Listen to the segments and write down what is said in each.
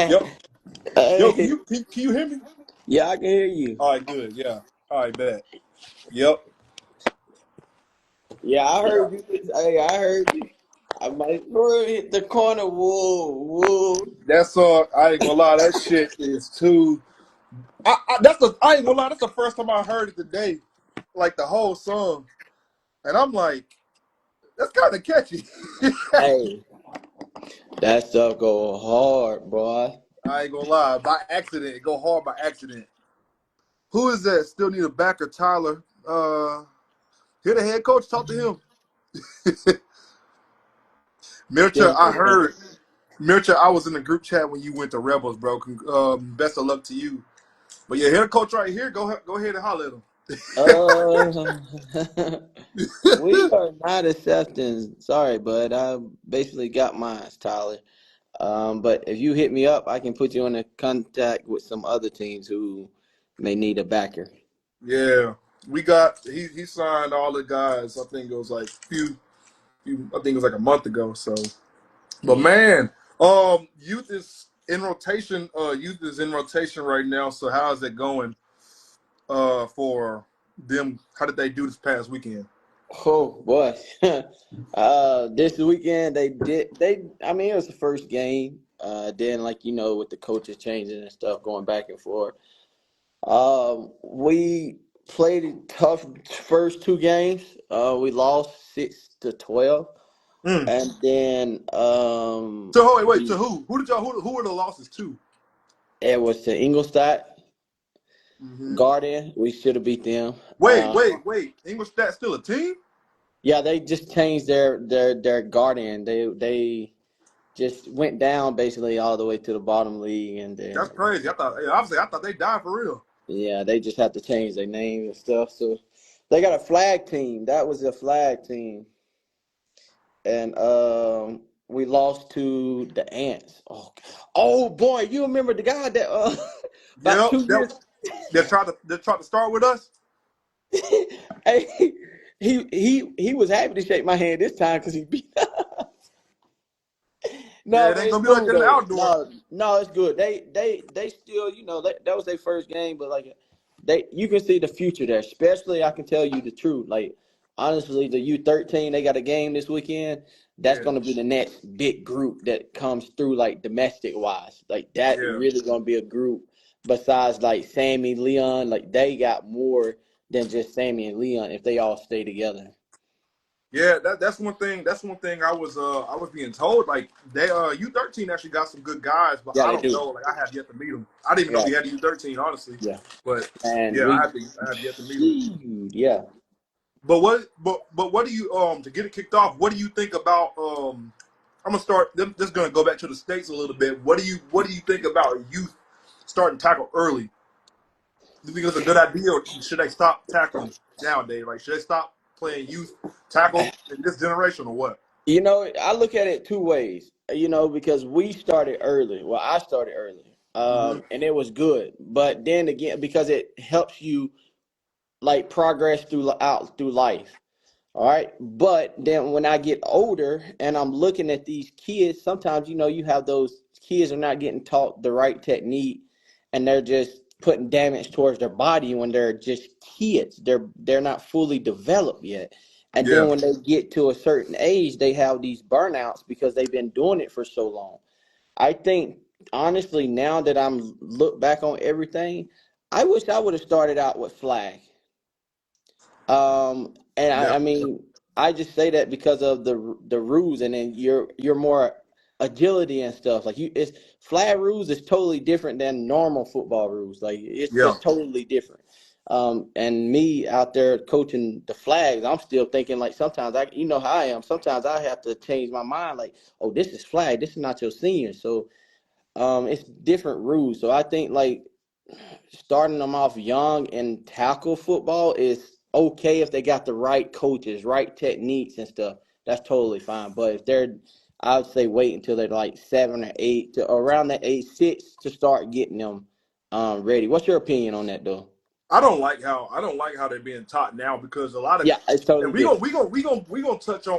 Yep. Yo, Hey, can you hear me? yeah, I can hear you. All right, good. Yeah. All right, bet. Yep. Yeah, I Yeah. heard you. Hey, I heard you. I might throw hit the corner. Whoa, whoa. That's I ain't gonna lie, that shit is too I ain't gonna lie, that's the first time I heard it today. Like the whole song. And I'm like, that's kinda catchy. Hey, that stuff go hard, boy. I ain't gonna lie. By accident. It go hard by accident. Who is that? Still need a backer, Tyler. Hear the head coach, talk to him. Mircha, Still I no heard Mircha, I was in the group chat when you went to Rebels, bro. Best of luck to you. But yeah, here, coach, right here. Go ahead and holler at him. Uh, we are not accepting. Sorry, bud. I basically got mine, Tyler. But if you hit me up, I can put you in a contact with some other teams who may need a backer. Yeah, we got he signed all the guys. I think it was like I think it was like a month ago. So, but Yeah. man, youth is in rotation. Youth is in rotation right now. So how is it going? For them, how did they do this past weekend? Oh boy. This weekend I mean it was the first game. Then like with the coaches changing and stuff going back and forth. We played a tough first two games. We lost 6-12. Mm. And then So wait, to we who? Who were the losses to? it was to Ingolstadt Hmm. Guardian. We should have beat them. Wait. English stat still a team? Yeah, they just changed their Guardian. They just went down basically all the way to the bottom league, and That's then crazy. Obviously I thought they died for real. yeah, they just have to change their name and stuff. So they got a flag team. That was a flag team, and we lost to the Ants. Oh boy, you remember the guy that about Yep. 2 years? They tried to start with us. Hey, he was happy to shake my hand this time because he beat. Yeah, No, it but ain't it's gonna be like cool that in the though. outdoor. No, it's good. They still, that was their first game, but like you can see the future there. Especially, I can tell you the truth. Like honestly, the U13 they got a game this weekend. That's Yeah, gonna be the next big group that comes through, like domestic wise. Like that yeah, really gonna be a group besides like Sammy, Leon. Like they got more than just Sammy and Leon if they all stay together. yeah. That's one thing. That's one thing I was being told. Like they U13 actually got some good guys, but Yeah, I they don't do. know. Like I have yet to meet them. I didn't even know Yeah, we had a U13 honestly. yeah. But And yeah, we, I have yet to meet them. shoot, yeah. But what do you to get it kicked off? What do you think about I'm gonna start. Just gonna go back to the states a little bit. What do you think about youth starting to tackle early? Do you think it's a good idea, or should they stop tackling nowadays? Like, should they stop playing youth tackle in this generation, or what? I look at it two ways. Because we started early. Well, I started early, Hmm. and it was good. But then again, because it helps you like progress through life. All right. But then when I get older and I'm looking at these kids, sometimes you have those kids are not getting taught the right technique, and they're just putting damage towards their body when they're just kids. They're not fully developed yet. And then Yeah, when they get to a certain age, they have these burnouts because they've been doing it for so long. I think honestly, now that I'm look back on everything, I wish I would have started out with flag. And yeah, I mean, I just say that because of the rules, and then you're more agility and stuff. Like it's flag rules is totally different than normal football rules. Like it's yeah, just totally different. And me out there coaching the flags, I'm still thinking like sometimes you know how I am. Sometimes I have to change my mind. Like, oh, this is flag. This is not your senior. So it's different rules. So I think like starting them off young in tackle football is okay if they got the right coaches, right techniques and stuff. That's totally fine. But if I would say wait until they're like 7 or 8 to around that 8-6 to start getting them ready. What's your opinion on that though? I don't like how they're being taught now because a lot of Yeah, it's totally and we different. gonna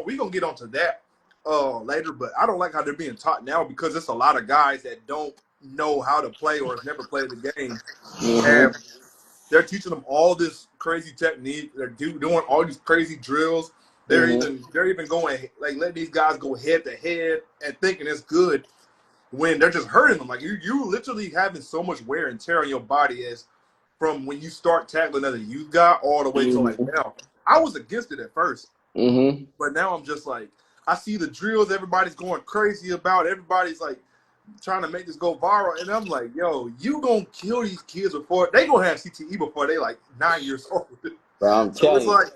we gonna get onto that later. But I don't like how they're being taught now because it's a lot of guys that don't. know how to play or has never played the game, Mm-hmm. and they're teaching them all this crazy technique. They're doing all these crazy drills. Mm-hmm. They're even going like letting these guys go head to head and thinking it's good when they're just hurting them. Like you literally having so much wear and tear on your body as from when you start tackling as a youth guy all the way to like Mm-hmm. now. I was against it at first, Mm-hmm. but now I'm just like I see the drills everybody's going crazy about. Everybody's like trying to make this go viral, and I'm like, yo, you gonna kill these kids before they gonna have CTE before they like 9 years old. Bro, I'm So it's telling you. like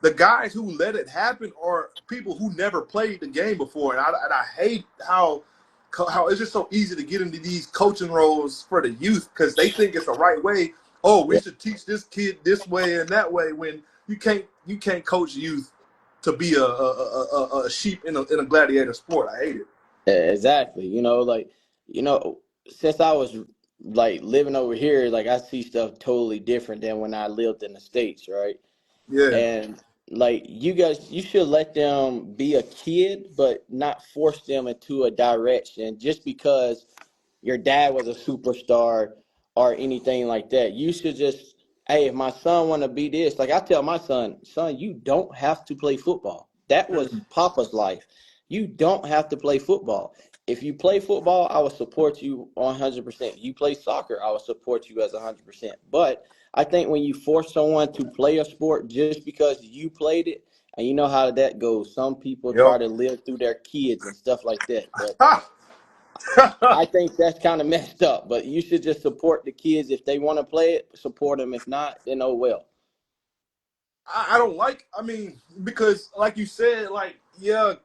the guys who let it happen are people who never played the game before, and I hate how it's just so easy to get into these coaching roles for the youth because they think it's the right way. Oh, we Yeah, should teach this kid this way and that way. When you can't coach youth to be a sheep in a gladiator sport. I hate it. exactly. Since I was like living over here, like I see stuff totally different than when I lived in the States, right? Yeah. And like you should let them be a kid, but not force them into a direction just because your dad was a superstar or anything like that. You should just, hey, if my son want to be this, like I tell my son, you don't have to play football. That was Mhm. Papa's life. You don't have to play football. If you play football, I will support you 100%. You play soccer, I will support you as 100%. But I think when you force someone to play a sport just because you played it, and you know how that goes. Some people try Yep. to live through their kids and stuff like that. But Ha! I think that's kind of messed up, but you should just support the kids. If they want to play it, support them. If not, then oh well. I don't like. I mean, because like you said, like yeah,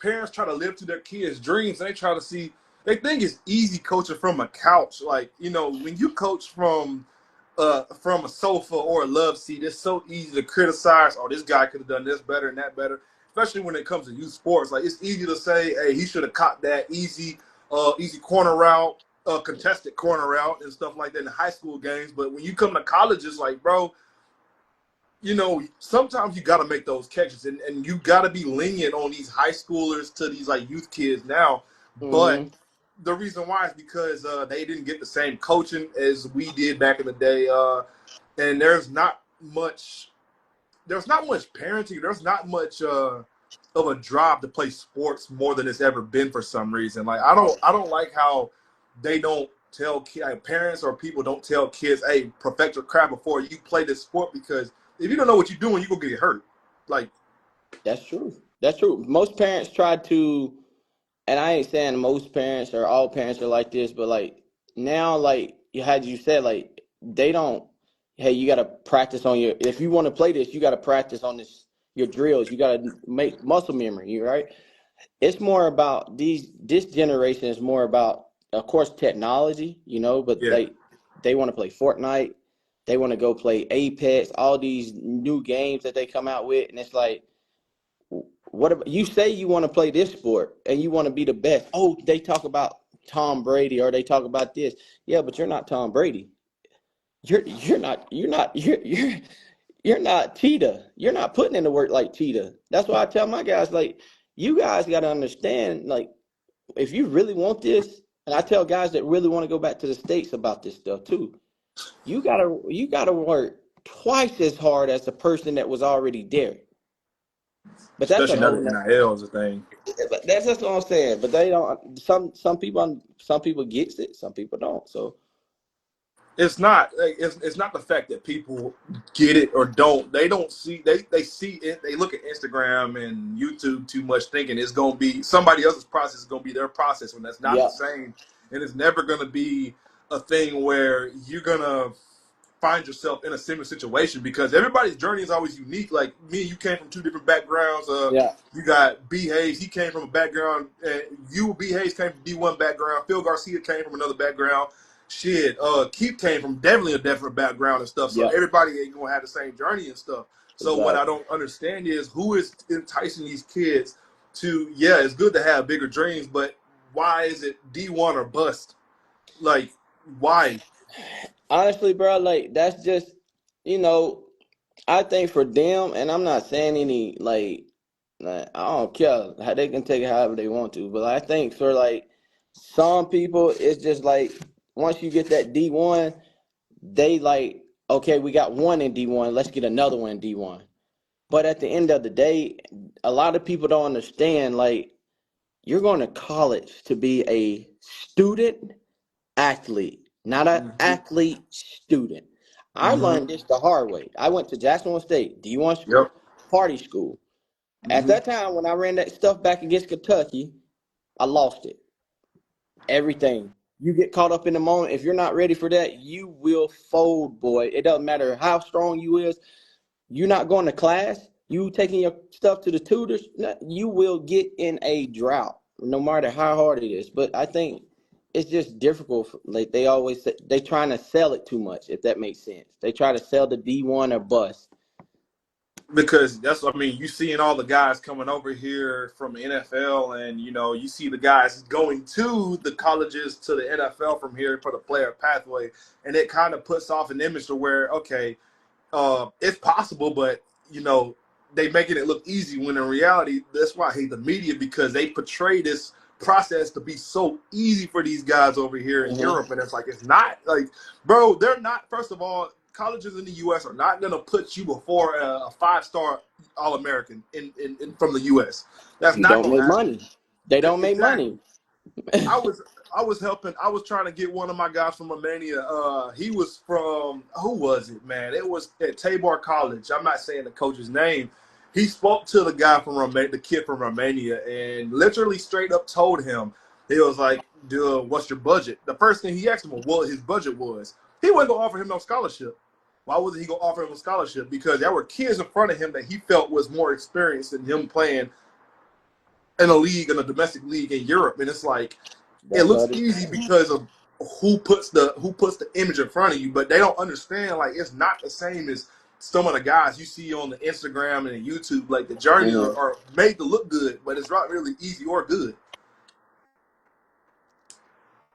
parents try to live to their kids' dreams, and they try to see. They think it's easy coaching from a couch. Like when you coach from a sofa or a love seat, it's so easy to criticize. Oh, this guy could have done this better and that better. Especially when it comes to youth sports, like it's easy to say, "Hey, he should have caught that easy corner route, contested corner route, and stuff like that in high school games." But when you come to college, it's like, bro, sometimes you got to make those catches, and you got to be lenient on these high schoolers to these like youth kids now. But Mm-hmm. the reason why is because they didn't get the same coaching as we did back in the day, and there's not much parenting. There's not much of a drive to play sports more than it's ever been for some reason. Like I don't like how they don't tell like, parents or people don't tell kids, "Hey, perfect your craft before you play this sport," because if you don't know what you're doing, you gonna get hurt. Like, That's true. That's true. Most parents try to, and I ain't saying most parents or all parents are like this, but like now, like you had you said, like they don't. Hey, you got to practice on your. If you want to play this, you got to practice on your drills. You got to make muscle memory, right? It's more about this generation is more about, of course, technology, but yeah, they want to play Fortnite, they want to go play Apex, all these new games that they come out with, and it's like, what about, you say you want to play this sport and you want to be the best. Oh, they talk about Tom Brady or they talk about this. Yeah, but you're not Tom Brady. You're not Cheetah. You're not putting in the work like Cheetah. That's why I tell my guys, like, you guys got to understand, like, if you really want this, and I tell guys that really want to go back to the States about this stuff too, you gotta work twice as hard as the person that was already there. But that's a especially now whole that nother, NIL is a thing. but that's just what I'm saying. But they don't, some people gets it, some people don't. So It's not like, it's not the fact that people get it or don't. They don't see they see it. They look at Instagram and YouTube too much, thinking it's gonna be somebody else's process is gonna be their process when that's not the yeah, same, and it's never gonna be a thing where you're gonna find yourself in a similar situation because everybody's journey is always unique. Like me and you came from two different backgrounds. yeah, You got B Hayes. He came from a background. You B Hayes came from D1 background. Phil Garcia came from another background. Shit, Keith came from definitely a different background and stuff. So yeah, everybody ain't gonna have the same journey and stuff. So what I exactly. don't understand is who is enticing these kids to. Yeah, it's good to have bigger dreams, but why is it D1 or bust? Like, why? Honestly, bro, like that's just, you know, I think for them, and I'm not saying any like I don't care how they can take it however they want to, but I think for like Some people, it's just like once you get that D1, they like, okay, we got one in D1, let's get another one in D1. But at the end of the day, a lot of people don't understand, like, you're going to college to be a student athlete, not an Mm-hmm. athlete student. I Mm-hmm. learned this the hard way. I went to Jacksonville State, D1 Yep. school, party school. At Mm-hmm. that time, when I ran that stuff back against Kentucky, I lost it. Everything. You get caught up in the moment. If you're not ready for that, you will fold, boy. It doesn't matter how strong you is. You're not going to class. You taking your stuff to the tutors. You will get in a drought, no matter how hard it is. But I think it's just difficult. Like they always say, they trying to sell it too much. If that makes sense, they try to sell the D1 or bust. Because that's, I mean, you seeing all the guys coming over here from the NFL, and you see the guys going to the colleges to the NFL from here for the player pathway, and it kind of puts off an image to where, okay, it's possible, but they making it look easy when in reality, that's why I hate the media, because they portray this process to be so easy for these guys over here in Mm-hmm. Europe, and it's like it's not. Like, bro, they're not. First of all, colleges in the U.S. are not going to put you before a five-star All-American from the U.S. That's You not don't going to make happen. money. They don't make Exactly. money. I was I was helping. I was trying to get one of my guys from Romania. He was from, who was it, man? It was at Tabor College. I'm not saying the coach's name. He spoke to the guy from Romania, the kid from Romania, and literally straight up told him, he was like, "Dude, what's your budget?" The first thing he asked him what his budget was. He wasn't gonna offer him no scholarship. Why was he gonna offer him a scholarship? Because there were kids in front of him that he felt was more experienced than him playing in a league, in a domestic league in Europe, and it's like it That's looks what it easy is. because of who puts the image in front of you, but they don't understand, like, it's not the same as some of the guys you see on the Instagram and the YouTube. Like, the journeys are, Mm-hmm. are made to look good, but it's not really easy or good.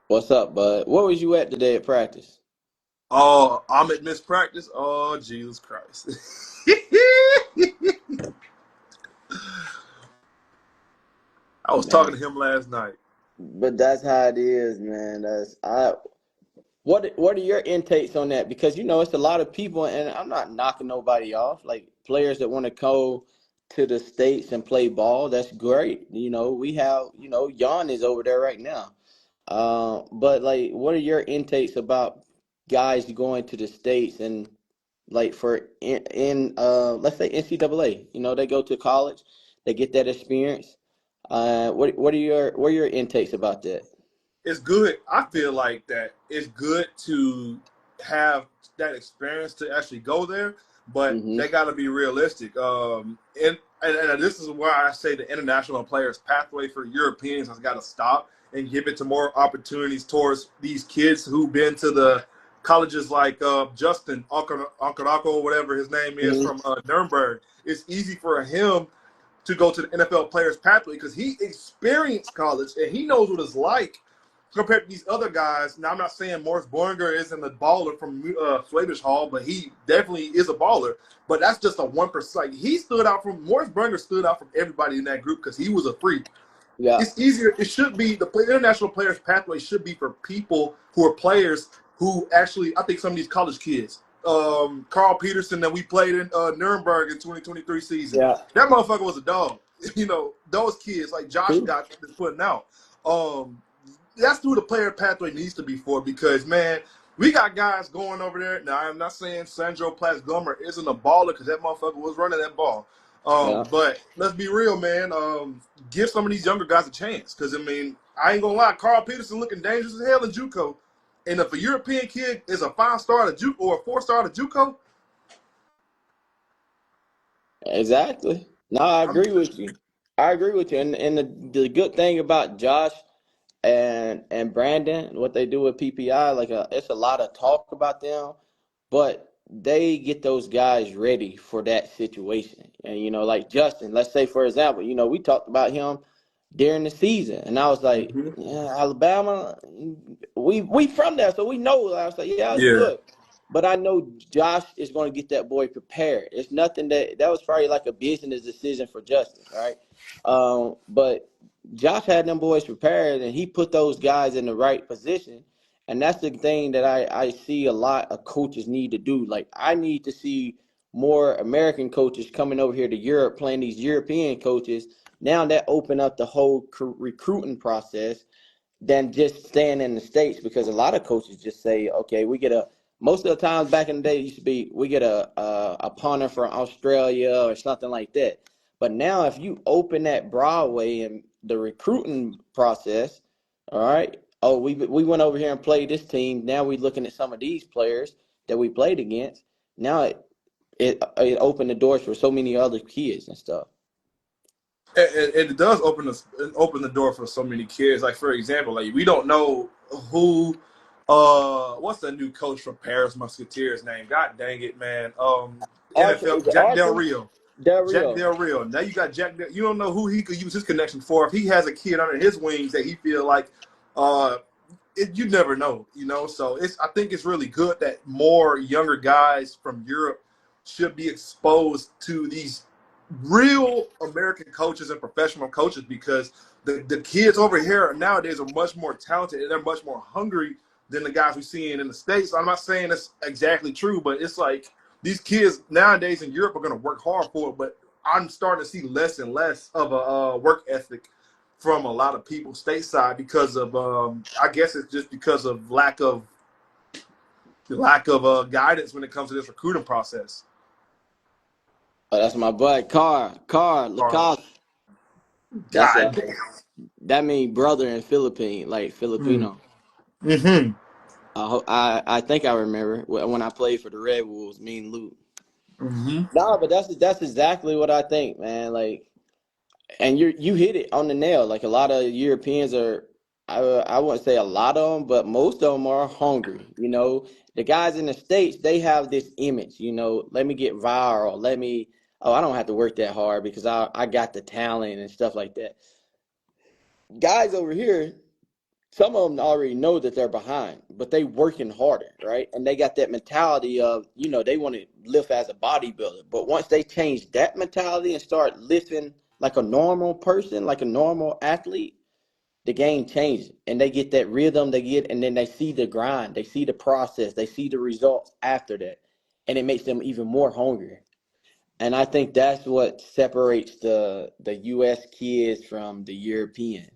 What's up, bud? Where was you at today at practice? Oh, I'm at missed practice. Oh, Jesus Christ. I was talking to Man, him last night. but that's how it is, man. That's I. What are your intakes on that? Because it's a lot of people, and I'm not knocking nobody off. Like players that want to go to the states and play ball, that's great. We have Jan is over there right now. But like, what are your intakes about guys going to the states and like for in let's say NCAA? They go to college, they get that experience. What are your intakes about that? It's good. I feel like that it's good to have that experience to actually go there, but Mm-hmm. they got to be realistic. And this is why I say the international players pathway for Europeans has got to stop and give it to more opportunities towards these kids who've been to the colleges like Justin Onkarako, whatever his name is, Mm-hmm. from Nuremberg. It's easy for him to go to the NFL players pathway because he experienced college and he knows what it's like compared to these other guys. Now, I'm not saying Morris Boinger isn't a baller from Swedish Hall, but he definitely is a baller. But that's just a 1%. Like, he stood out from Morris Boinger stood out from everybody in that group because he was a freak. Yeah. It's easier. It should be the international players pathway should be for people who are players who actually. I think some of these college kids, Carl Peterson that we played in Nuremberg in 2023 season, Yeah. that motherfucker was a dog. Those kids like Josh True. got is putting out. Um, that's who the player pathway needs to be for, because man, we got guys going over there. Now, I'm not saying Sandro Plasgomer isn't a baller because that motherfucker was running that ball. Yeah. But let's be real, man. Give some of these younger guys a chance, because I mean, I ain't gonna lie, Carl Peterson looking dangerous as hell in JUCO, and if a European kid is a 5-star at JUCO or a 4-star at JUCO, Exactly. No, I I'm agree with you. I agree with you. And the good thing about Josh and Brandon, what they do with PPI, like it's a lot of talk about them, but they get those guys ready for that situation. And like Justin, let's say for example, we talked about him during the season, and I was like, Mhm. yeah, Alabama, we from there, so we know. I was like, yeah, it's Yeah. good. But I know Josh is going to get that boy prepared. It's nothing that was probably like a business decision for Justin, right? But Josh had them boys prepared, and he put those guys in the right position. And that's the thing that I see a lot of coaches need to do. Like, I need to see more American coaches coming over here to Europe, playing these European coaches. Now that open up the whole recruiting process than just staying in the States, because a lot of coaches just say, okay, we get a, most of the times back in the day, it used to be, we get a punter from Australia or something like that. But now if you open that Broadway and the recruiting process, all right, oh, we went over here and played this team. Now we're looking at some of these players that we played against. Now it opened the doors for so many other kids and stuff. It does open the door for so many kids. Like, for example, like we don't know who what's the new coach for Paris Musketeers name? God dang it, man. Is NFL it Jack Del Arthur? Rio. Del Jack Rio. Del Rio. Now you got you don't know who he could use his connection for. If he has a kid under his wings that he feel like uh you never know, you know. So I think it's really good that more younger guys from Europe should be exposed to these real American coaches and professional coaches, because the kids over here nowadays are much more talented and they're much more hungry than the guys we see in the States. I'm not saying that's exactly true, but it's like these kids nowadays in Europe are going to work hard for it, but I'm starting to see less and less of a work ethic from a lot of people stateside because of I guess it's just because of lack of guidance when it comes to this recruiting process. Oh, that's my boy, Or Lacoste. That's God damn. that mean brother in Philippine, like Mm. Filipino. Mm-hmm. I think I remember when I played for the Red Wolves, me and Luke. Mm-hmm. No, but that's exactly what I think, man. Like, and you hit it on the nail. Like, a lot of Europeans are, I wouldn't say a lot of them, but most of them are hungry. You know, the guys in the States, they have this image. You know, let me get viral. Let me. Oh, I don't have to work that hard because I got the talent and stuff like that. Guys over here, some of them already know that they're behind, but they working harder, right? And they got that mentality of, they want to lift as a bodybuilder. But once they change that mentality and start lifting like a normal person, like a normal athlete, the game changes and they get that rhythm and then they see the grind, they see the process, they see the results after that. And it makes them even more hungry. And I think that's what separates the US kids from the European,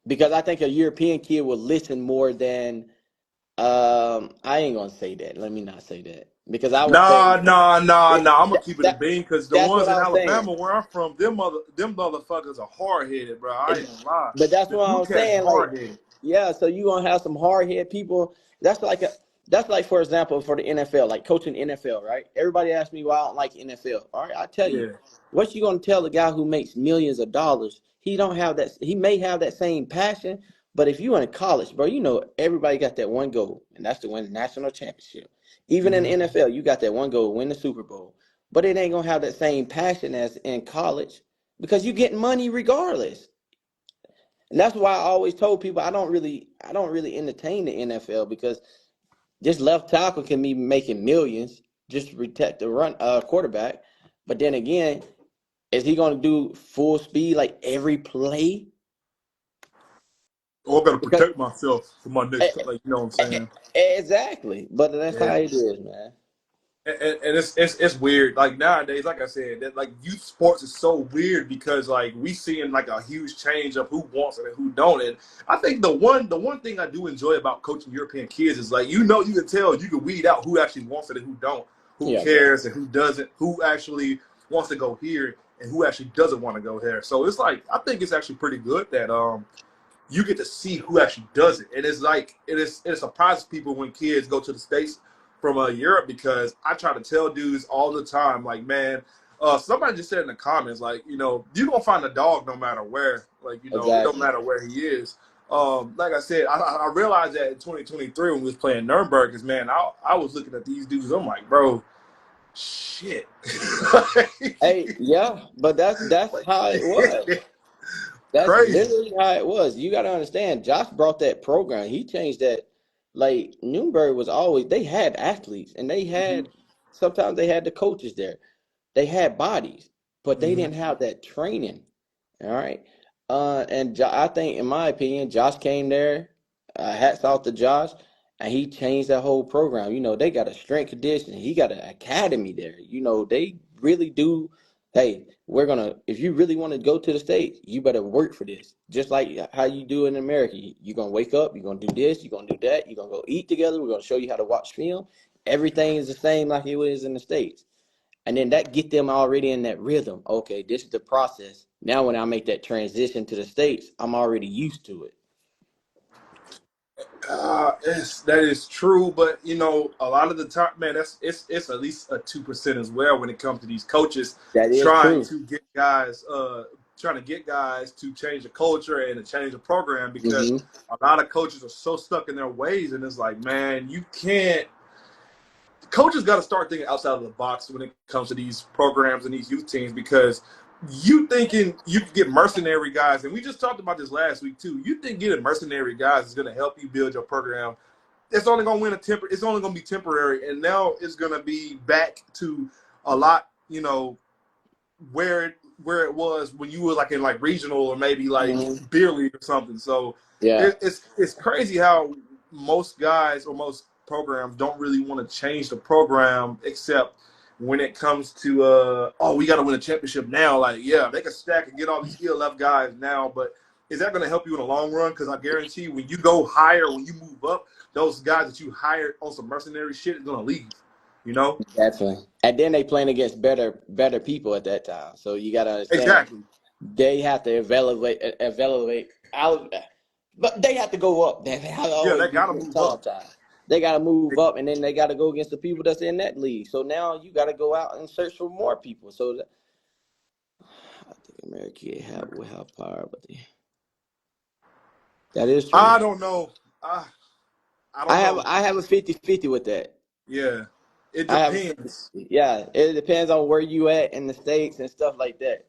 because I think a European kid will listen more than I ain't gonna say that. Let me not say that because I would say Nah. I'm gonna keep it a that bean because the that's what ones in I'm saying. Alabama where I'm from, them motherfuckers are hard headed, bro. I ain't gonna lie. But that's The what I'm Duke cats saying. Like, hard headed. yeah, so you gonna have some hard head people. That's like, for example, for the NFL, like coaching NFL, right? Everybody asks me why I don't like NFL. All right, I tell you, Yeah. what you gonna tell the guy who makes millions of dollars? He don't have that. He may have that same passion, but if you in college, bro, everybody got that one goal, and that's to win the national championship. Even in the Mm-hmm. NFL, you got that one goal, win the Super Bowl. But it ain't gonna have that same passion as in college because you getting money regardless. And that's why I always told people I don't really entertain the NFL, because this left tackle can be making millions just to protect the run quarterback. But then again, is he going to do full speed like every play? Or I gotta Because protect myself for my eh, next, like, you know what I'm saying? exactly. But that's Yeah. how it is, man. And it's weird. Like nowadays, like I said, that like youth sports is so weird because like we seeing like a huge change of who wants it and who don't. And I think the one thing I do enjoy about coaching European kids is like you can tell, you can weed out who actually wants it and who don't, who Yeah, bro. cares and who doesn't, who actually wants to go here and who actually doesn't want to go there. So it's like I think it's actually pretty good that you get to see who actually does it. And it's like it surprises people when kids go to the States from Europe, because I try to tell dudes all the time, like, man, somebody just said in the comments, like, you're gonna find a dog no matter where. Like, it don't Exactly. matter where he is. Like I said, I realized that in 2023 when we was playing Nuremberg, is man, I was looking at these dudes, I'm like, bro, shit. Hey, yeah, but that's how it was. That's Crazy. literally how it was. You got to understand, Josh brought that program. He changed that. Like, Newberg was always, they had athletes and Hmm. sometimes they had the coaches there. They had bodies, but they Hmm. didn't have that training. All right. I think, in my opinion, Josh came there. Hats off to Josh, and he changed that whole program. You know, they got a strength conditioning. He got an academy there. You know, they really do. Hey, we're gonna. If you really want to go to the States, you better work for this. Just like how you do in America. You're gonna wake up. You're gonna do this. You're gonna do that. You're gonna go eat together. We're gonna show you how to watch film. Everything is the same like it is in the States. And then that get them already in that rhythm. Okay, this is the process. Now when I make that transition to the States, I'm already used to it. That is true, but you know, a lot of the time, man, it's at least a 2% as well when it comes to these coaches That is trying true. to get guys, to change the culture and to change the program because Mm-hmm. a lot of coaches are so stuck in their ways, and it's like, man, you can't. Coaches got to start thinking outside of the box when it comes to these programs and these youth teams because you thinking you can get mercenary guys, and we just talked about this last week too. You think getting mercenary guys is going to help you build your program? It's only going to It's only going to be temporary, and now it's going to be back to a lot, you know, where it was when you were like in like regional or maybe like Mm-hmm. beer league or something. So Yeah. it's crazy how most guys or most programs don't really want to change the program except when it comes to we got to win a championship now. Like yeah, they can stack and get all these ELF guys now, but is that going to help you in the long run? Because I guarantee you, when you go higher, when you move up, those guys that you hired on some mercenary shit is going to leave. You know Definitely. And then they playing against better people at that time. So you got to understand exactly. they have to evaluate out, but they have to go up. That I Yeah, always they be got to move telling up. time. They got to move up, and then they got to go against the people that's in that league. So now you got to go out and search for more people. So I think America will have power, but that is true. I don't know. I I I don't have know. I have a 50-50 with that. Yeah, it I have depends. yeah. It depends on where you at in the states and stuff like that.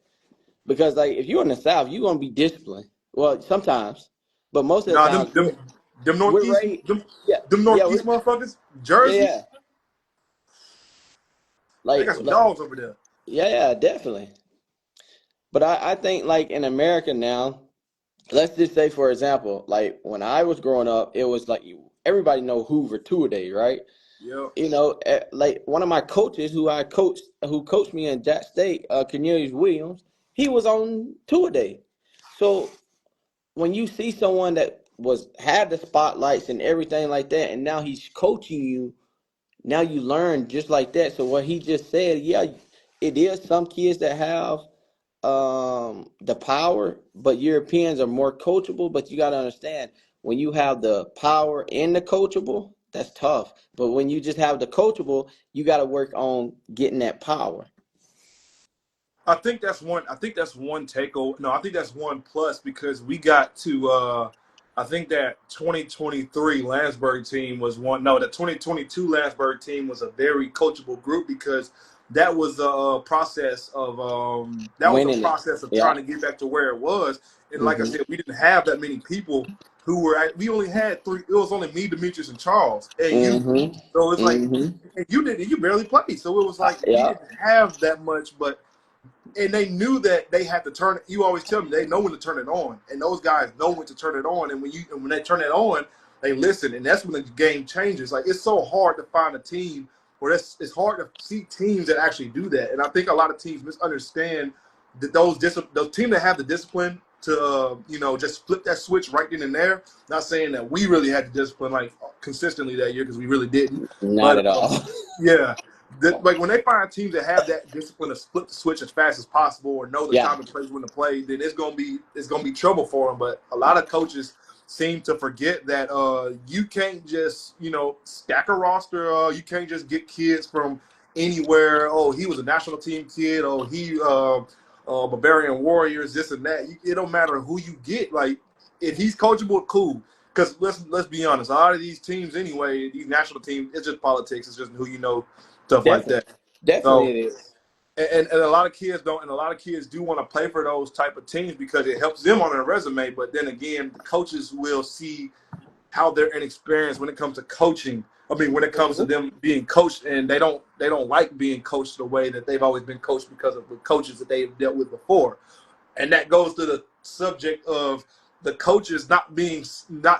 Because like if you're in the South, you're gonna be disciplined. Well, sometimes, but most of the Nah, time them we're northeast right. them Yeah, them yeah, northeast motherfuckers, yeah, Jersey, yeah. they got some Like dogs over there. yeah, yeah, definitely. But I think like in America now, let's just say for example, like when I was growing up, it was like everybody know Hoover Two-A-Day, right? Yep. You know, like one of my coaches who coached me in Jack State, Cornelius Williams, he was on Two-A-Day. So when you see someone that was had the spotlights and everything like that, and now he's coaching you, now you learn just like that. So what he just said, yeah, it is some kids that have the power, but Europeans are more coachable. But you got to understand when you have the power and the coachable, that's tough. But when you just have the coachable, you got to work on getting that power. I think that's one. I think that's one takeover. No, I think that's one plus because we got to. I think that 2023 Landsberg team was one. No, the 2022 Landsberg team was a very coachable group because that was a Winning it. process of Yeah. trying to get back to where it was. And like I Mm-hmm. said, we didn't have that many people who were. We only had three. It was only me, Demetrius, and Charles, and you. Mm-hmm. So it's like, Mm-hmm. and you didn't. You barely played, so it was like we Yeah. didn't have that much, but and they knew that they had to turn it. You always tell them they know when to turn it on, and those guys know when to turn it on. And when they turn it on, they listen, and that's when the game changes. Like it's so hard to find a team, or it's hard to see teams that actually do that. And I think a lot of teams misunderstand that those teams that have the discipline to just flip that switch right then and there. Not saying that we really had the discipline like consistently that year because we really didn't, Not but at all. yeah. Like when they find teams that have that discipline to flip the switch as fast as possible or know the Yeah. time and place when to play, then it's gonna be trouble for them. But a lot of coaches seem to forget that you can't just stack a roster. You can't just get kids from anywhere. Oh, he was a national team kid. Oh, he Bavarian Warriors, this and that. It don't matter who you get. Like if he's coachable, cool. Because let's be honest, a lot of these teams anyway, these national teams, it's just politics. It's just who you know, stuff like Definitely. that. Definitely So it is. and a lot of kids don't, and a lot of kids do want to play for those type of teams because it helps them on their resume. But then again, the coaches will see how they're inexperienced when it comes to coaching. I mean, when it comes to Mm-hmm. them being coached, and they don't like being coached the way that they've always been coached because of the coaches that they've dealt with before. And that goes to subject of the coaches not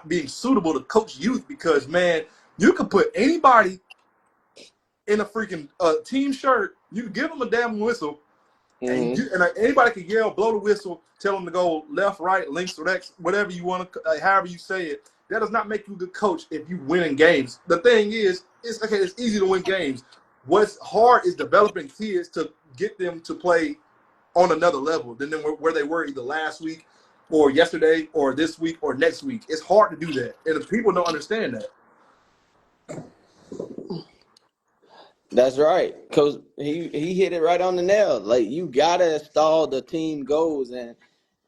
being suitable to coach youth because man, you could put anybody in a freaking team shirt. You can give them a damn whistle, and Mm-hmm. anybody can yell, blow the whistle, tell them to go left, right, links, or X, whatever you want to, however you say it. That does not make you a good coach if you win in games. The thing is, it's okay. It's easy to win games. What's hard is developing kids to get them to play on another level than where they were either last week or yesterday or this week or next week. It's hard to do that, and if people don't understand that. That's right, because he hit it right on the nail. Like you gotta install the team goals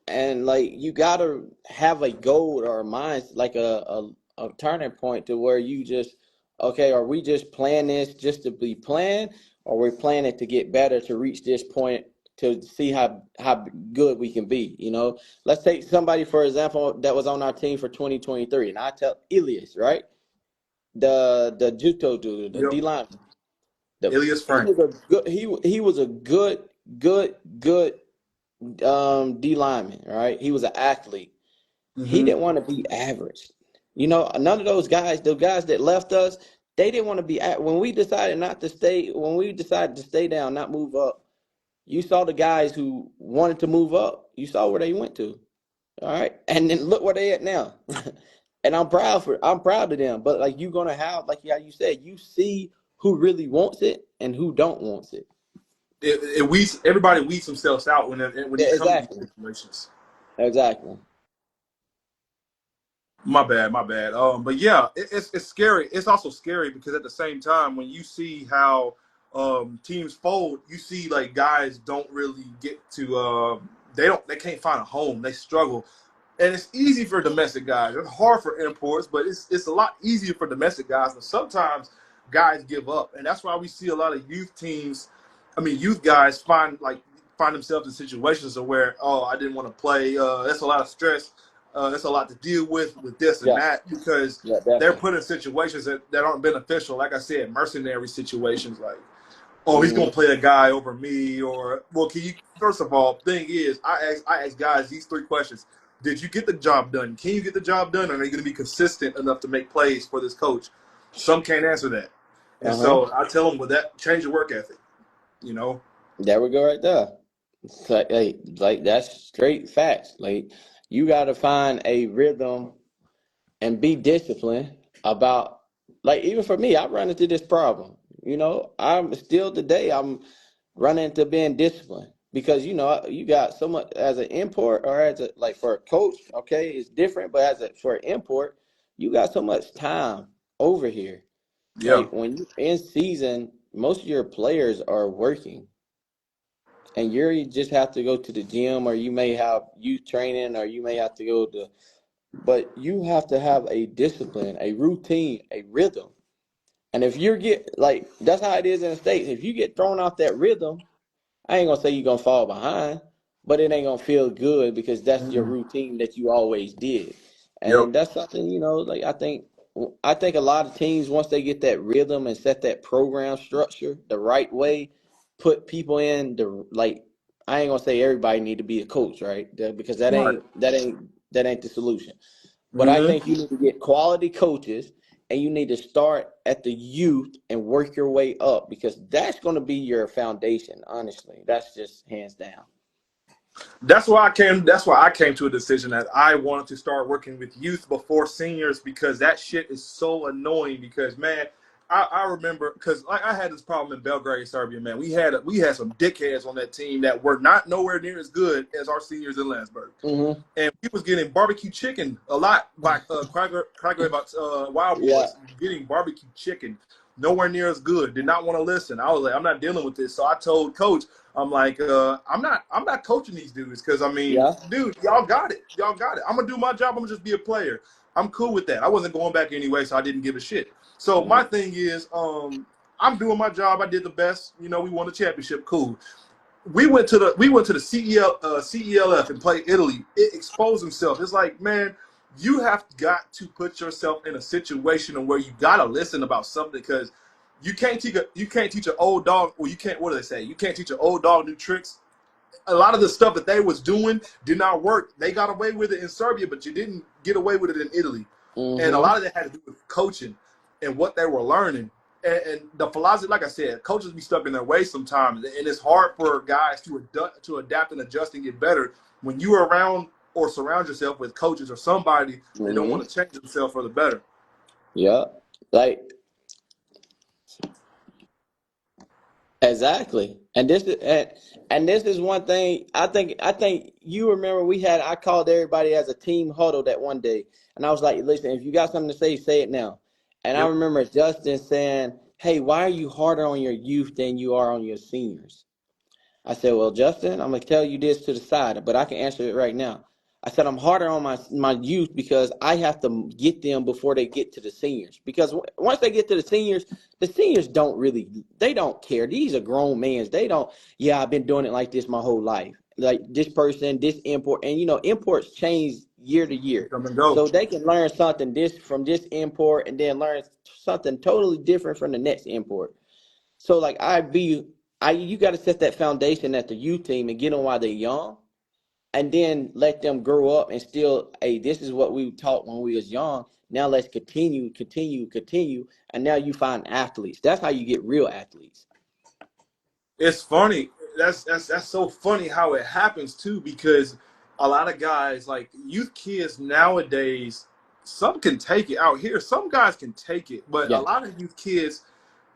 and like you gotta have a goal or a mind like a turning point to where you just okay, are we just playing this just to be playing, or we're playing it to get better to reach this point to see how good we can be. Let's take somebody for example that was on our team for 2023, and I tell Elias, right, the judo dude, the Yep, D line. The Ilias he Frank. was a good he was a good D lineman, right? He was an athlete. He Mm-hmm. didn't want to be average. None of those guys, the guys that left us, they didn't want to be when we decided not to stay, when we decided to stay down, not move up. You saw the guys who wanted to move up. You saw where they went to. All right. And then look where they at now. And I'm proud of them. But like you're gonna have, like how you said, you see who really wants it and who don't wants it. It weeds everybody weeds themselves out when Yeah, you come to these exactly. situations. Exactly. My bad, my bad. But yeah, it's scary. It's also scary because at the same time, when you see how teams fold, you see like guys don't really get to they can't find a home. They struggle, and it's easy for domestic guys. It's hard for imports, but it's a lot easier for domestic guys. And sometimes guys give up, and that's why we see a lot of youth teams. I mean, youth guys find themselves in situations of where I didn't want to play. That's a lot of stress. That's a lot to deal with this and Yeah. that because Yeah, they're definitely. put in situations that aren't beneficial. Like I said, mercenary situations like, oh, he's Hmm. gonna play a guy over me, or well, can you? First of all, thing is, I ask guys these three questions: did you get the job done? Can you get the job done? And are you going to be consistent enough to make plays for this coach? Some can't answer that, and Uh-huh. so I tell them with that, change your work ethic. You know, There we go right there. It's like that's straight facts. Like you gotta find a rhythm and be disciplined about like even for me, I run into this problem. I'm still today I'm running into being disciplined because you got so much as an import or as a like for a coach, okay, it's different, but for an import, you got so much time over here. yeah, Like when you in season, most of your players are working and you just have to go to the gym or you may have youth training or you may have to go to but you have to have a discipline, a routine, a rhythm. And if you get like that's how it is in the States. If you get thrown off that rhythm, I ain't gonna say you're gonna fall behind, but it ain't gonna feel good because that's your mm-hmm. routine that you always did. Yep, And that's something, like I think a lot of teams once they get that rhythm and set that program structure the right way, put people in the like I ain't gonna say everybody need to be a coach, right? Because that right. ain't that ain't that ain't the solution. But I Mm-hmm. think you need to get quality coaches and you need to start at the youth and work your way up because that's going to be your foundation, honestly. That's just hands down. That's why I came to a decision that I wanted to start working with youth before seniors because that shit is so annoying. Because man, I remember because like I had this problem in Belgrade, Serbia. Man, we had some dickheads on that team that were not nowhere near as good as our seniors in Landsberg, Hmm. and we was getting barbecue chicken a lot by Kragujevac Wild Yeah. Boys getting barbecue chicken. Nowhere near as good. Did not want to listen. I was like, I'm not dealing with this. So I told coach, I'm like, I'm not coaching these dudes because I mean, Yeah. dude, y'all got it. Y'all got it. I'm gonna do my job. I'm gonna just be a player. I'm cool with that. I wasn't going back anyway, so I didn't give a shit. So my Hmm. thing is, I'm doing my job. I did the best. We won the championship. Cool. We went to the CELF and played Italy. It exposed himself. It's like, man, you have got to put yourself in a situation where you gotta listen about something because you can't teach an old dog. Well, you can't. What do they say? You can't teach an old dog new tricks. a lot of the stuff that they was doing did not work. They got away with it in Serbia, but you didn't get away with it in Italy. And a Mm-hmm. lot of that had to do with coaching and what they were learning. And the philosophy, like I said, coaches be stuck in their ways sometimes, and it's hard for guys to adapt and adjust and get better when you are around or surround yourself with coaches or somebody that don't Mm-hmm. want to change themselves for the better. Yeah. Like exactly. And this is one thing I think you remember I called everybody as a team huddle that one day, and I was like, listen, if you got something to say it now. And I Yep. remember Justin saying, hey, why are you harder on your youth than you are on your seniors? I said, well, Justin, I'm going to tell you this to the side, but I can answer it right now. I said, I'm harder on my youth because I have to get them before they get to the seniors. Because once they get to the seniors they don't care. These are grown men. They don't, yeah, I've been doing it like this my whole life. Like this person, this import. And, imports change year to They year. come and go. So they can learn something from this import and then learn something totally different from the next import. So like you got to set that foundation at the youth team and get them while they're young, and then let them grow up and still, hey, this is what we taught when we was young. Now let's continue, and now you find athletes. That's how you get real athletes. It's funny. That's so funny how it happens too, because a lot of guys like youth kids nowadays, some can take it out here. Some guys can take it, but a Yeah. lot of youth kids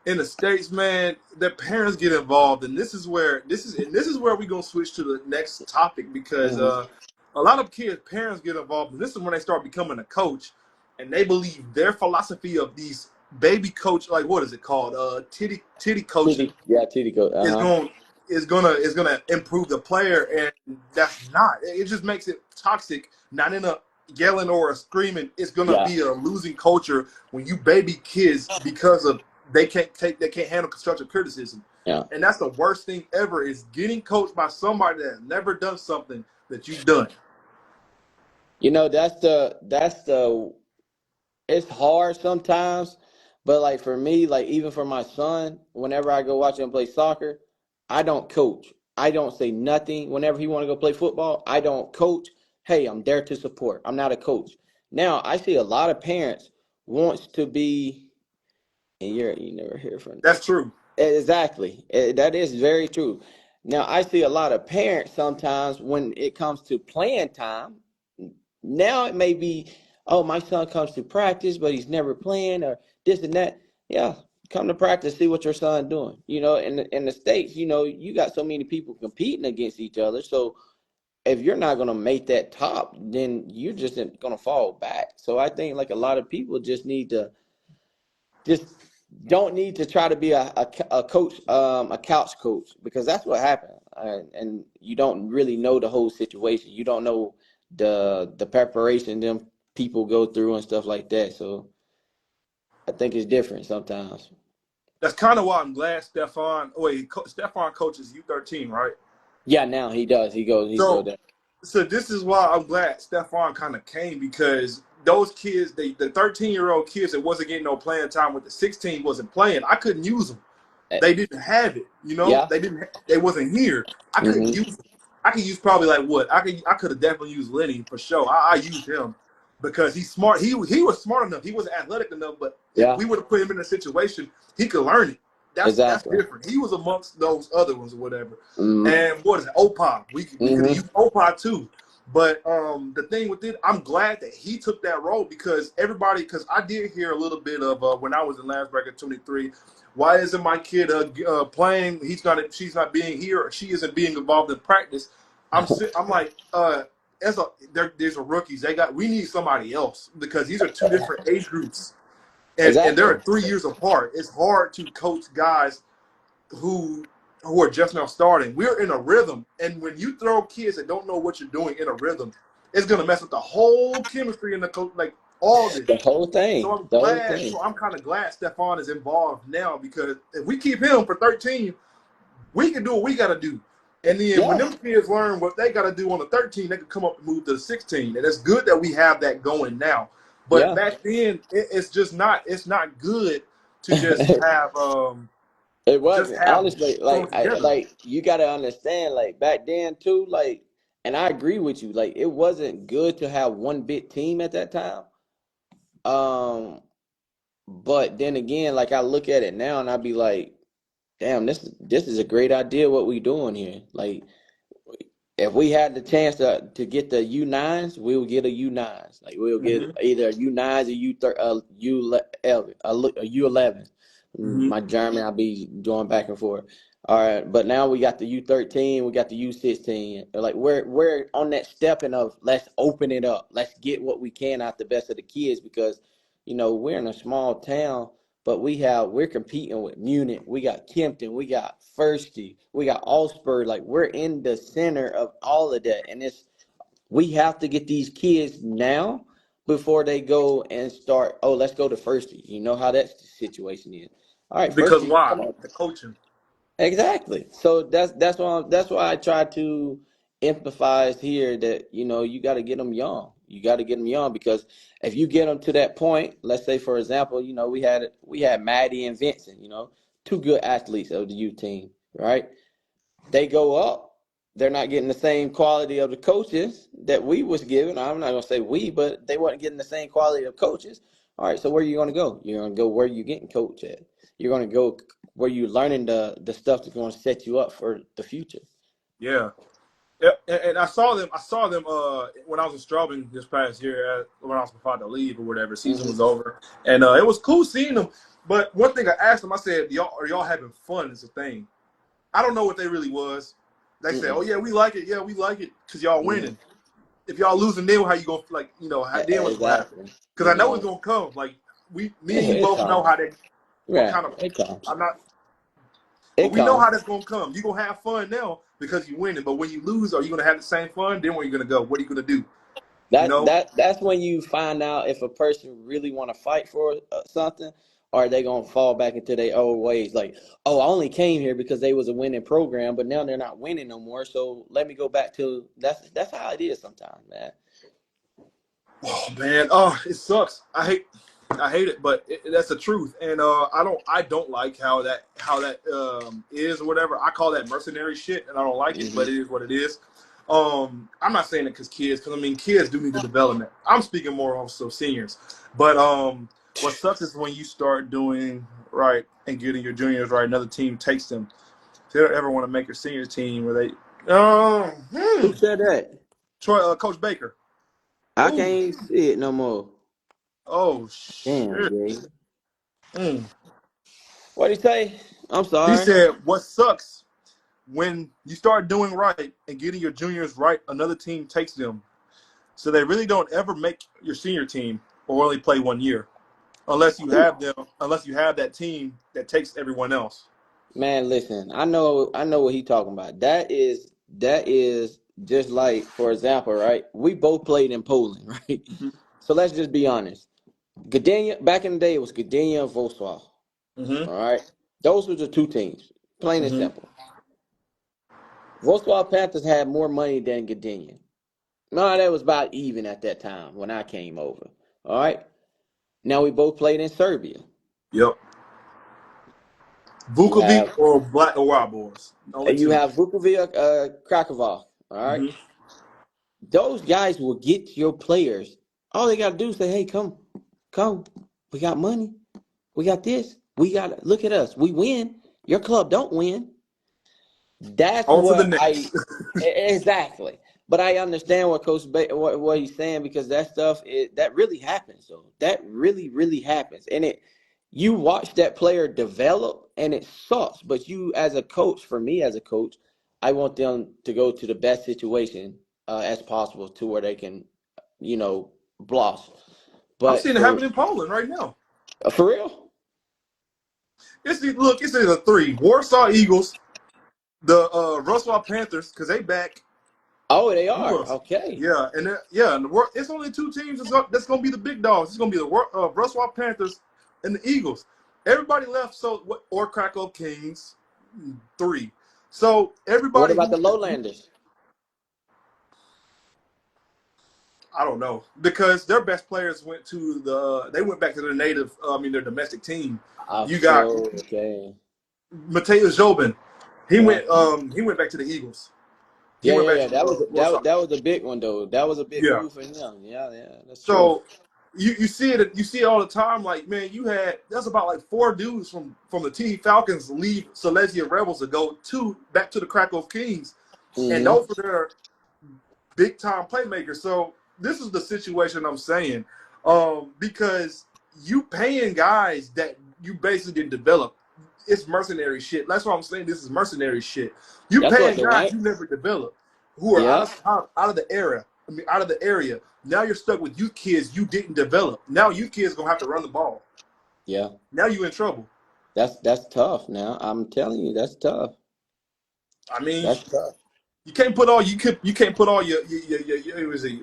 in the States, man, their parents get involved, and this is where we're gonna switch to the next topic, because Hmm. a lot of kids' parents get involved, and this is when they start becoming a coach, and they believe their philosophy of these baby coach, like what is it called, titty coaching, TD coach. is Uh-huh. going is gonna improve the player, and that's not. It just makes it toxic. Not in a yelling or a screaming. It's gonna Yeah. be a losing culture when you baby kids because of they can't handle constructive criticism, Yeah. and that's the worst thing ever. Is getting coached by somebody that has never done something that you've done. That's the it's hard sometimes, but like for me, like even for my son, whenever I go watch him play soccer, I don't coach. I don't say nothing. Whenever he want to go play football, I don't coach. Hey, I'm there to support. I'm not a coach. Now I see a lot of parents wants to be, and you never hear from. That's true. Exactly. That is very true. Now, I see a lot of parents sometimes when it comes to playing time. Now it may be, oh, my son comes to practice, but he's never playing or this and that. Yeah, come to practice, see what your son doing. In the States, you got so many people competing against each other. So if you're not going to make that top, then you're just going to fall back. So I think like a lot of people just don't need to try to be a coach, a couch coach, because that's what happened. And you don't really know the whole situation. You don't know the preparation them people go through and stuff like that. So I think it's different sometimes. That's kind of why I'm glad Stefan. Wait, Stefan coaches U13, right? Yeah, now he does. He's go So, there. so this is why I'm glad Stefan kind of came, because those kids, the 13-year-old kids that wasn't getting no playing time with the 16 wasn't playing. I couldn't use them. Eh, They didn't have it. Yeah. They didn't. They wasn't here. I couldn't Hmm. use them. I could use probably like what I could have definitely used Lenny for sure. I used him because he's smart. He was smart enough. He was athletic enough. But if Yeah. we would have put him in a situation, he could learn it. That's Exactly. different. He was amongst those other ones or whatever. Hmm. And what is it? Opa. We could have Hmm. used Opa too. But the thing with it, I'm glad that he took that role, because because I did hear a little bit of when I was in Landsberg at 23. Why isn't my kid playing? She's not being here, or she isn't being involved in practice. I'm like, there's a rookies. We need somebody else, because these are two different age groups, and Exactly. they're 3 years apart. It's hard to coach guys who are just now starting. We're in a rhythm, and when you throw kids that don't know what you're doing in a rhythm, it's gonna mess up the whole chemistry in the like all this. The whole So thing. I'm The whole glad. thing. So I'm kind of glad Stefan is involved now, because if we keep him for 13, we can do what we got to do. And then when Yeah. them kids learn what they got to do on the 13, they can come up and move to the 16. And it's good that we have that going now. But Yeah. back then, it's just not. It's not good to just have. It just wasn't have honestly thrown like together. you got to understand like back then too like, and I agree with you like it wasn't good to have one big team at that time. Um, but then again, like I look at it now and I be like, damn, this is a great idea what we doing here. Like if we had the chance to get the U9s, we'll get a U9s. Like we'll get Hmm. either a U9s or U11, a U11. Hmm. My German, I'll be going back and forth. All right, but now we got the U13, we got the U16. Like we're on that stepping of let's open it up. Let's get what we can out the best of the kids because we're in a small town but we're competing with Munich. We got Kempton. We got Firsty. We got Augsburg. Like we're in the center of all of that, and we have to get these kids now before they go and start. Oh, let's go to Firsty. You know how that situation is. All right, Because Firsty, why? come on. The coaching. Exactly. So that's why I try to empathize here that you got to get them young. You got to get them young because if you get them to that point, let's say for example, we had Maddie and Vincent, two good athletes of the youth team, right? They go up, they're not getting the same quality of the coaches that we was given. I'm not gonna say we, but they weren't getting the same quality of coaches. All right, so where are you gonna go? You're gonna go where you getting coached at. You're gonna go where you're learning the stuff that's gonna set you up for the future. Yeah. Yeah, and I saw them. I saw them when I was in Straubing this past year, when I was about to leave or whatever. Season Hmm. was over, and it was cool seeing them. But one thing I asked them, I said, "Y'all are y'all having fun?" Is a thing. I don't know what they really was. They said, "Oh Mm-mm. yeah, we like it. Yeah, we like it because y'all Mm-hmm. winning. If y'all losing, then how you gonna then what's gonna happen? Exactly. Because I know it's gonna come. Like me and you It both know comes. how they what Yeah, kind of. it comes. I'm not, but It we know comes. how that's gonna come. You gonna have fun now because you winning. But when you lose, are you gonna have the same fun? Then where you gonna go? What are you gonna do? You know? That's when you find out if a person really want to fight for something, or they gonna fall back into their old ways. Like, oh, I only came here because they was a winning program, but now they're not winning no more. So let me go back to that's how it is sometimes, man. Oh man, it sucks. I hate it, but that's the truth. And I don't like how that is or whatever. I call that mercenary shit, and I don't like it. Hmm. But it is what it is. I'm not saying it because I mean kids do need the development. I'm speaking more also seniors. But what sucks is when you start doing right and getting your juniors right, another team takes them. If you ever want to make your senior team where they, Who said that? Coach Baker. I Ooh, can't see it no more. oh Damn, shit. Gabe. Mm. What did he say? I'm He sorry. said, "What sucks when you start doing right and getting your juniors right, another team takes them, so they really don't ever make your senior team or only play 1 year, unless you have that team that takes everyone else." Man, listen, I know what he talking about. That is just like, for example, right? We both played in Poland, right? Mm-hmm. So let's just be honest. Gdynia, back in the day, it was Gdynia and Wrocław. Mm-hmm. All right, those were the two teams, plain and Mm-hmm. simple. Wrocław Panthers had more money than Gdynia. No, that was about even at that time when I came over. All right. Now we both played in Serbia. Yep. You Vukovic have or Black or Wild Boys, only you two. have Vukovic, Krakowa. All right. Mm-hmm. Those guys will get your players. All they gotta do is say, "Hey, come. We got money. We got this. We got look at us. We win. Your club don't win." That's On to the what next. exactly. But I understand what what he's saying because that stuff that really happens. So that really happens, and you watch that player develop, and it sucks. But you, as a coach, for me as a coach, I want them to go to the best situation as possible to where they can, blossom. I'm But seeing it happen in Poland right now. for real, It's either three: Warsaw Eagles, the Wrocław Panthers, because they back. oh, they Who are else? okay. Yeah, and it's only two teams that's going to be the big dogs. It's going to be the Wrocław Panthers and the Eagles. Everybody left, or Krakow Kings, three. So What everybody about the Lowlanders? I don't know because their best players they went back to their native, their domestic team. I You got feel okay. Mateus Jobin. Yeah. He went back to the Eagles. He Yeah, went yeah, back yeah. to That was a big one though. That was a big yeah. move for him. Yeah, yeah, that's true. So you see it all the time. Like, man, that's about like four dudes from the Team Falcons leave Silesia Rebels to go back to the Krakow Kings, and Mm-hmm. those are their big time playmakers. So this is the situation I'm saying, because you paying guys that you basically didn't develop. It's mercenary shit. That's why I'm saying this is mercenary shit. You That's what paying the guys right. you never developed, who are Yeah, out of the area. I mean, out of the area. Now you're stuck with youth kids you didn't develop. Now youth kids gonna have to run the ball. yeah. Now you in trouble. That's tough. Now I'm telling you, that's tough. I mean, That's tough. you can't put all your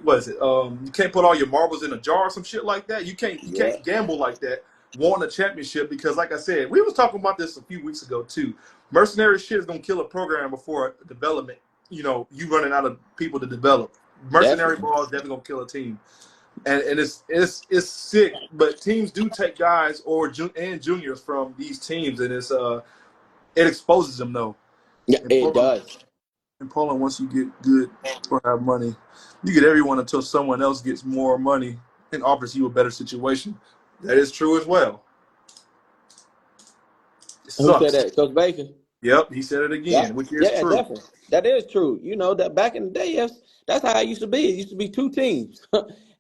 what is it? You can't put all your marbles in a jar or some shit like that. You Yeah, can't gamble like that. Want a championship because, like I said, we was talking about this a few weeks ago too. Mercenary shit is gonna kill a program before development. You know, you running out of people to develop. Mercenary definitely. ball is definitely gonna kill a team, and it's sick. But teams do take guys and juniors from these teams, and it exposes them though. Yeah, And it does. in Poland, once you get good or have money, you get everyone until someone else gets more money and offers you a better situation. That is true as well. It Who said sucks. that? Coach Baker. Yep, he said it Yeah, again, which is yeah, true. definitely. That is true. You know that back in the day, yes, that's how it used to be. It used to be two teams,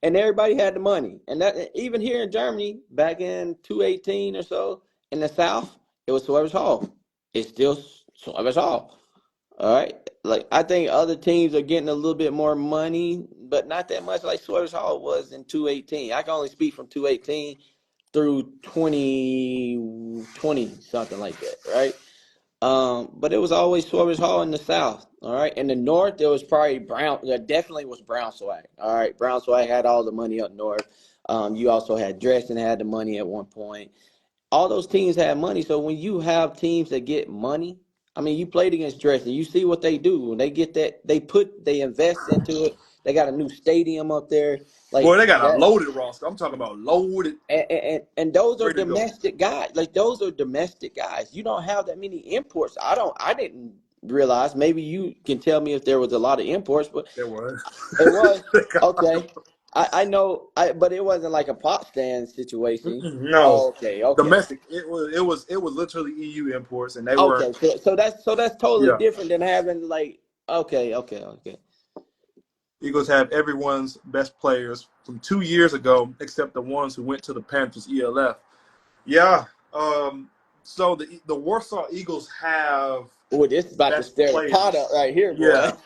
and everybody had the money. And that even here in Germany, back in 2018 or so, in the South, it was Swerve's Hall. It's still Swerve's Hall. All right. Like I think other teams are getting a little bit more money, but not that much like Swerve's Hall was in 2018. I can only speak from 2018 through 2020, something like that, right? But it was always Swerve's Hall in the South. All right. In the North, there was probably Brown. There definitely was Brown Swag. All right. Brown Swag had all the money up north. You also had Dresden had the money at one point. All those teams had money. So when you have teams that get money, I mean, you played against Dresden. You see what they do when they get that. They invest into it. They got a new stadium up there, Boy, like they got a that. loaded roster. I'm talking about loaded, And those are ready to go. domestic guys. Like those are domestic guys. You don't have that many imports. I didn't realize. Maybe you can tell me if there was a lot of imports, but There was. it was They got a okay. I know. But it wasn't like a pot stand situation. no, Oh, okay, okay, domestic. It was literally EU imports, and they were okay. So that's totally yeah. different than having like okay, okay, okay. Eagles have everyone's best players from 2 years ago, except the ones who went to the Panthers ELF. Yeah. So the Warsaw Eagles have Oh, this is about to best stir the pot up players. right here, boy. Yeah,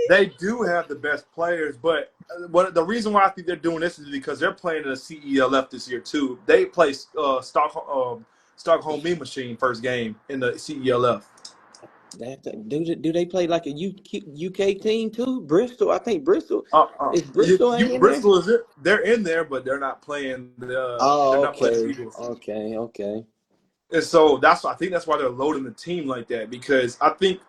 they do have the best players, but the reason why I think they're doing this is because they're playing in the CELF this year too. They play Stockholm Mean Machine first game in the CELF. Do they play like a UK team too? Bristol, I think Bristol is You, Bristol ain't in there. Bristol is it? They're in there, but they're Oh, not playing the okay, Eagles. okay, okay. And so I think that's why they're loading the team like that because I think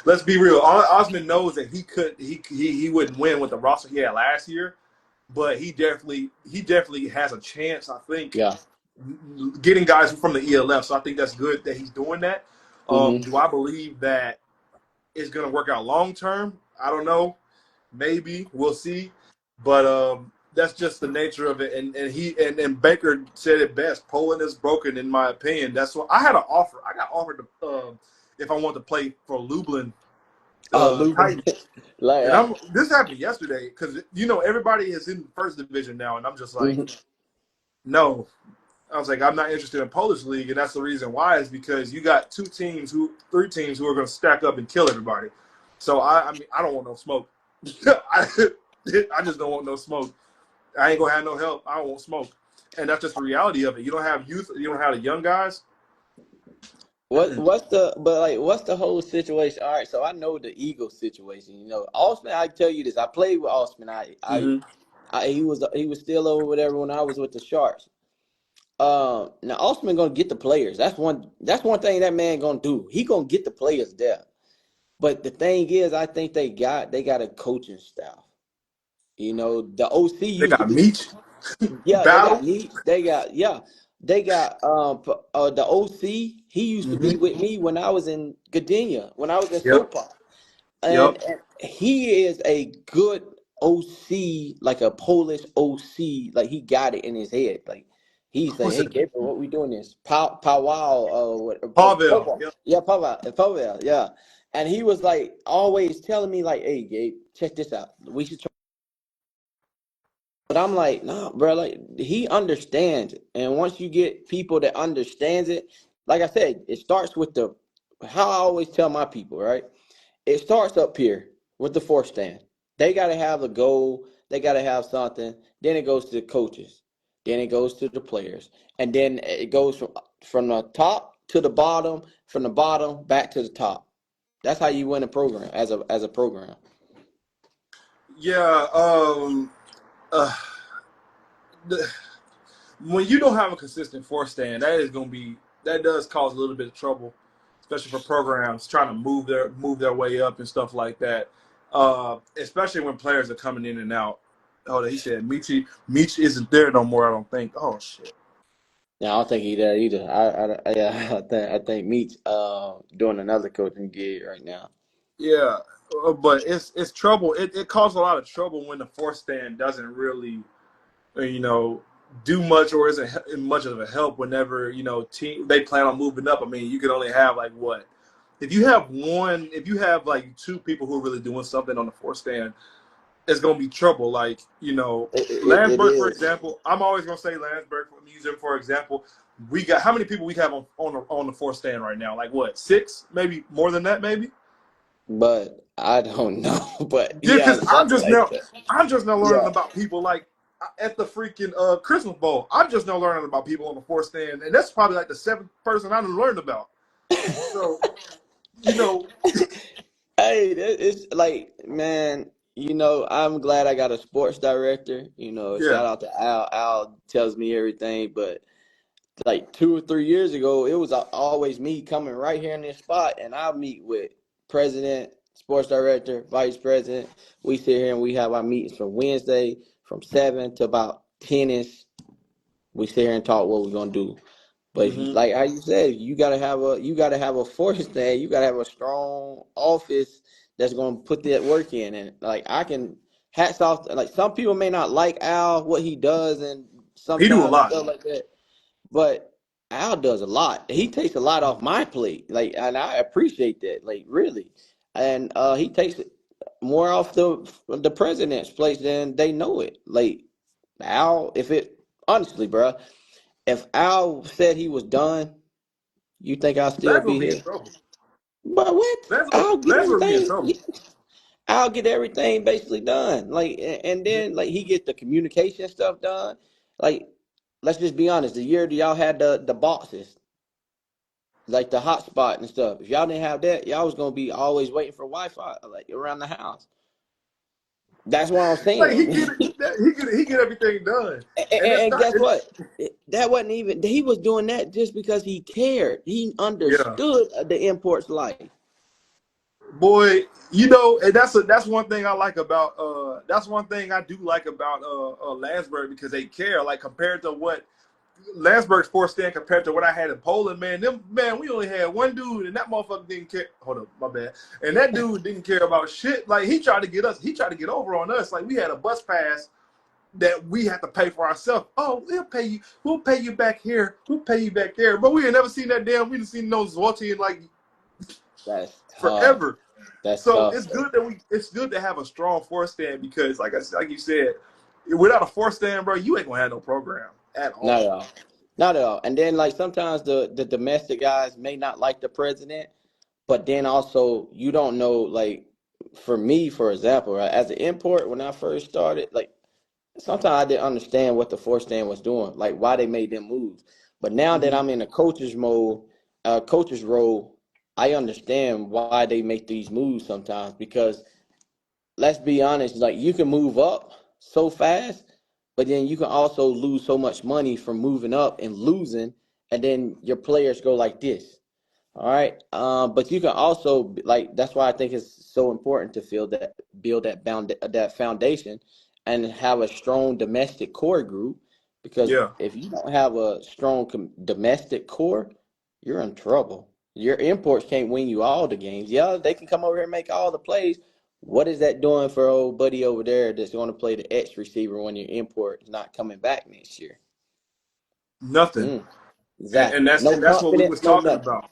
let's be real. Osman knows that he wouldn't win with the roster he had last year, but he definitely has a chance. I think Yeah. getting guys from the ELF. So I think that's good that he's doing that. Mm-hmm. Do I believe that it's going to work out long term? I don't know. Maybe we'll see, but that's just the nature of it. And Baker said it best. Poland is broken, in my opinion. That's what I had an offer. I got offered to, if I wanted to play for Lublin Oh, Luba. Titans. Like, And this happened yesterday because everybody is in first division now, and I'm just like, mhm. no. I was like, I'm not interested in Polish league, and that's the reason why is because you got three teams who are going to stack up and kill everybody. So I mean, I don't want no smoke. I just don't want no smoke. I ain't gonna have no help. I don't want smoke, and that's just the reality of it. You don't have youth. You don't have the young guys. What's the whole situation? All right, so I know the Eagles situation. You know, Osman. I tell you this. I played with Osman. Mm-hmm. He was still over whatever when I was with the Sharks. Now Osman gonna get the players. That's one thing that man gonna do. He gonna get the players there. But the thing is, I think they got a coaching staff. You know, the OC They used to got be Meach yeah, they got battle. needs. They got yeah. They got the OC. He used to be Mm-hmm. with me when I was in Gardenia, when I was in Yep. Super. Yep. And he is a good OC, like a Polish OC. Like he got it in his head. Like he's like, What's "Hey that? Gabriel, what we doing this? Powwow, Pavel. Powwow, Yep. yeah, Powwow, yeah." And he was like always telling me like, "Hey Gabe, check this out. We should try." But I'm like, nah, bro. Like he understands it, and once you get people that understands it, like I said, it starts with the how I always tell my people, right? It starts up here with the fourth stand. They got to have a goal. They got to have something. Then it goes to the coaches. Then it goes to the players, and then it goes from the top to the bottom, from the bottom back to the top. That's how you win a program as a program. Yeah. Uh, the, when you don't have a consistent four stand, that does cause a little bit of trouble, especially for programs trying to move their way up and stuff like that. Especially when players are coming in and out. Oh, he said Michi isn't there no more. I don't think. Oh shit. Yeah, I don't think he there either. Yeah, I think Meach doing another coaching gig right now. Yeah, but it's trouble. It causes a lot of trouble when the four stand doesn't really you know, do much or isn't much of a help whenever team they plan on moving up. I mean, you can only have like what if you have like two people who are really doing something on the fourth stand, it's gonna be trouble. Like It Landsberg, for is, example. I'm always gonna say Landsberg for music, for example. We got how many people we have on the fourth stand right now? Like what, six? Maybe more than that, maybe. but I don't know. But Yeah, yeah, because something like that. I'm just now learning Yeah. about people like at the freaking Christmas Bowl. I'm just now learning about people on the fourth stand, and that's probably like the seventh person I done learned about. So you know, Hey, it's like, man, I'm glad I got a sports director. yeah. Shout out to Al. Al tells me everything, but like 2 or 3 years ago, it was always me coming right here in this spot, and I'll meet with president, sports director, vice president. We sit here and we have our meetings from Wednesday from 7 to about 10ish. We sit here and talk what we're gonna do. But if you, Hmm. like how you said, you gotta have a force there. You gotta have a strong office that's gonna put that work in. And like I can hats off. Like some people may not like Al what he does, and He do a sometimes and lot. stuff like that. But Al does a lot. He takes a lot off my plate. Like, and I appreciate that. Like, really. And he takes more off the president's plate than they know it. Like Al, if it honestly, bro, if Al said he was done, you think I'll still Lance gonna be be in here? trouble. But what? I'll get Lance gonna be in everything. trouble. I'll get everything basically done. Like, and then like he gets the communication stuff done. Like, let's just be honest. The year that y'all had the boxes, like the hotspot and stuff. If y'all didn't have that, y'all was gonna be always waiting for Wi-Fi like around the house. That's what I'm Like saying. he get everything done, and, and it's and not. guess what? That wasn't even. He was doing that just because he cared. He Yeah. understood the imports life. Boy, and that's one thing I like about that's one thing I do like about Landsberg because they care. Like compared to what Landsberg's fourth stand compared to what I had in Poland, man, we only had one dude and that motherfucker didn't care. Hold up, my bad. And that dude didn't care about shit. Like he tried to get over on us. Like we had a bus pass that we had to pay for ourselves. Oh, we'll pay you back here. We'll pay you back there. But we ain't never seen that damn we didn't see no Zloty in like That's tough. forever. That's So tough. it's good to have a strong four stand because like you said, without a four stand, bro, you ain't gonna have no program at Not all. at all. Not at all. And then like sometimes the domestic guys may not like the president, but then also you don't know like for me, for example, right, as an import when I first started, like sometimes I didn't understand what the four stand was doing, like why they made them moves. But now that Mm-hmm. I'm in a coach's role, I understand why they make these moves sometimes because let's be honest, like you can move up so fast, but then you can also lose so much money from moving up and losing, and then your players go like this. All right. But you can also like that's why I think it's so important to build that foundation and have a strong domestic core group Because Yeah, if you don't have a strong domestic core, you're in trouble. Your imports can't win you all the games. Yeah, they can come over here and make all the plays. What is that doing for old buddy over there that's going to play the X receiver when your import is not coming back next year? nothing. Mm, And exactly. that's No and that's what we confidence, was no talking nothing. about.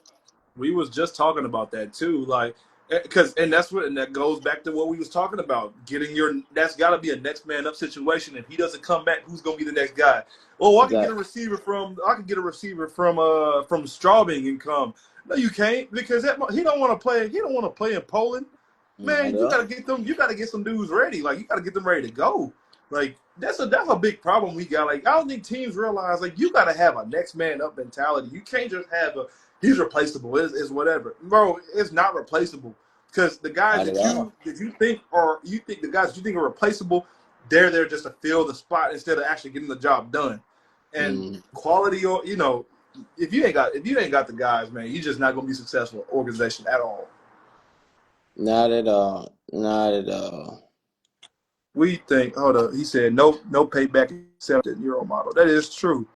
We was just talking about that too, like because and that's what and that goes back to what we was talking about. Getting your that's got to be a next man up situation. If he doesn't come back, who's gonna be the next guy? Oh, I can get a Exactly. receiver from Straubing and come. No, you can't because he don't want to play. He don't want to play in Poland. Not Man, at you got to all. get them. You got to get some dudes ready. Like you got to get them ready to go. Like that's a big problem we got. Like I don't think teams realize like you got to have a next man up mentality. You can't just have a he's replaceable. Is whatever, bro. It's not replaceable because the guys Not at all. that you think the guys that you think are replaceable, they're there just to fill the spot instead of actually getting the job done. And Mm, quality, or if you ain't got the guys, man, you're just not gonna be successful organization at all. not at all. Not at all. We think, hold up, he said no payback accepted Euro model. That is true.